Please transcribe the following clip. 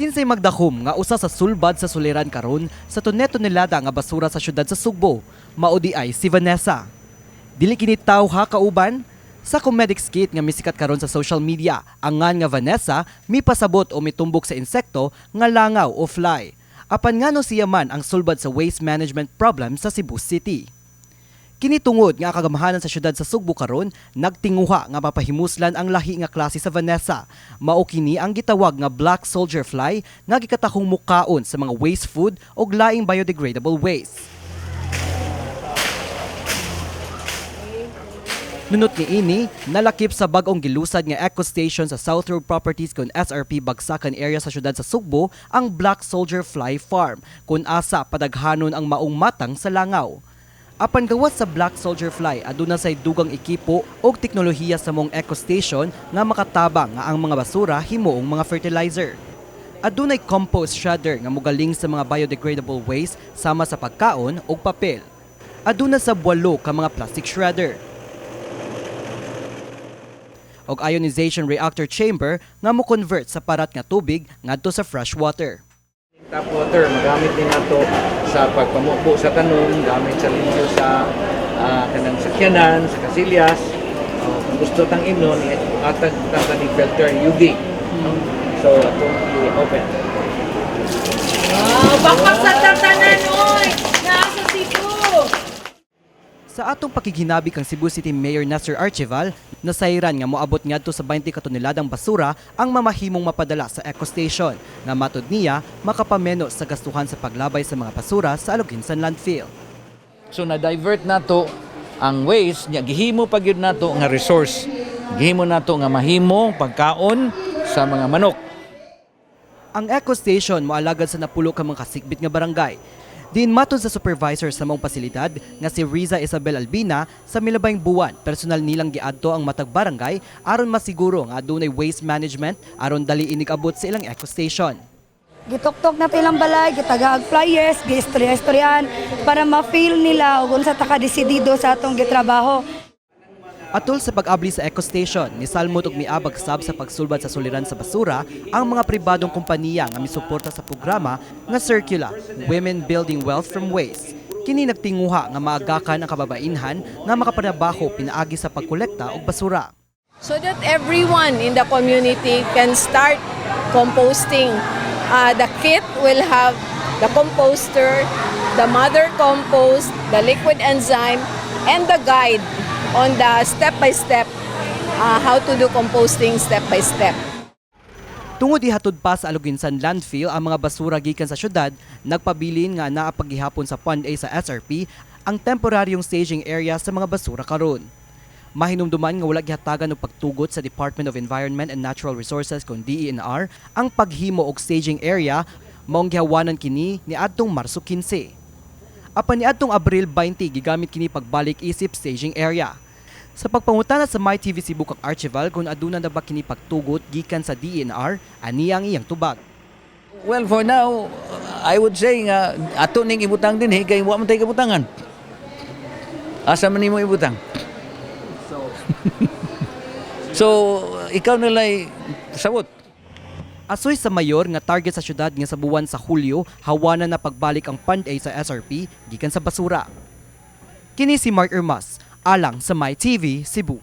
Kinsay magdakom nga usa sa sulbad sa suliran karon sa tonelada nga basura sa syudad sa Sugbo, mao di ay si Vanessa. Dili kini tawo ha kauban sa comedic skit nga misikat karon sa social media. Angan nga Vanessa mipasabot o mitumbok sa insekto nga langaw o fly. Apan ngano siya man ang sulbad sa waste management problem sa Cebu City. Kini tungod nga kagamahanan sa syudad sa Sugbo karon nagtinguha nga mapahimuslan ang lahi nga klase sa Vanessa. Mao kini ang gitawag nga black soldier fly nga gikatahong mukaon sa mga waste food o laing biodegradable waste. Nunot ni ini, nalakip sa bag-ong gilusad nga eco station sa South Road Properties kun SRP Bagsakan area sa syudad sa Sugbo ang Black Soldier Fly Farm kun asa padaghanon ang maong matang sa langaw. Apan gawas sa Black Soldier Fly, aduna say dugang ekipo o teknolohiya sa mong eco station nga makatabang nga ang mga basura himuong mga fertilizer. Adunay compost shredder nga mugaling sa mga biodegradable waste sama sa pagkaon o papel. Aduna sa 8 ka mga plastic shredder. Og ionization reactor chamber nga mo convert sa parat nga tubig ngadto sa fresh water. Tap water, magamit din nato sa pagpamupo sa tanom, gamit sa limpyo sa kanang sakyanan, sa kasilyas. Kung gusto tang imnon, atag tang kaning filter UV. So, atong i-open. Baka sa tatanan, oy! Nasa Cebu! Sa atong pakiginabi kang Cebu City Mayor Nasser Archival, nasayran nga moabot ngadto sa 20 ka toneladang basura ang mamahimong mapadala sa eco station nga matud niya makapameno sa gastuhan sa paglabay sa mga basura sa Aluginsan landfill. So, na-divert nato ang waste niya, gihimo pa gyud nato nga resource. Gihimo nato nga mahimo pagkaon sa mga manok. Ang eco station moalagad sa napulo ka mga kasikbit nga barangay. Din matod sa supervisor sa mong pasilidad nga si Riza Isabel Albina, sa milabayng buwan personal nilang giadto ang matag barangay aron masiguro nga adunay waste management aron dali inig-abot sa ilang eco station. Gituktok na tilang balay, gitagaag flyers, giistorya-istoryan para ma-feel nila ug unsa ta ka desidido sa atong gitrabaho. Atol sa pag-abli sa eco station, ni Salmot ug miabag sab sa pagsulbad sa suliran sa basura ang mga pribadong kompanya nga misuporta sa programa nga Circula, Women Building Wealth from Waste. Kini nagtinguha nga maagakan ang kababainhan nga makapanabaho pinaagi sa pagkolekta og basura. So that everyone in the community can start composting. The kit will have the composter, the mother compost, the liquid enzyme, and the guide on the step-by-step how to do composting step-by-step. Tungod ihatod pa sa Aluginsan landfill ang mga basura gikan sa syudad, nagpabilin nga naapaghihapon sa Fund A sa SRP ang temporaryong staging area sa mga basura karon. Mahinumduman nga wala gihatagan og pagtugot sa Department of Environment and Natural Resources kun DENR ang paghimo og staging area maong gihawanan kini niadtong Marso 15. Apan niadtong Abril 20 gigamit kini pagbalik isip staging area. Sa pagpangutana sa MyTV Cebu kang Archival kung aduna na ba kini pagtugot gikan sa DENR, ani ang iyang tubag. Well, for now, I would say nga ato ning ibutang din kay wa man tay kabutangan. Asa man nimo ibutang? So, ikaw nalay sabot. Asoy sa mayor nga target sa syudad nga sa buwan sa Hulyo, hawanan na pagbalik ang Fund A sa SRP gikan sa basura. Kini si Mark Ermas, alang sa MyTV Cebu.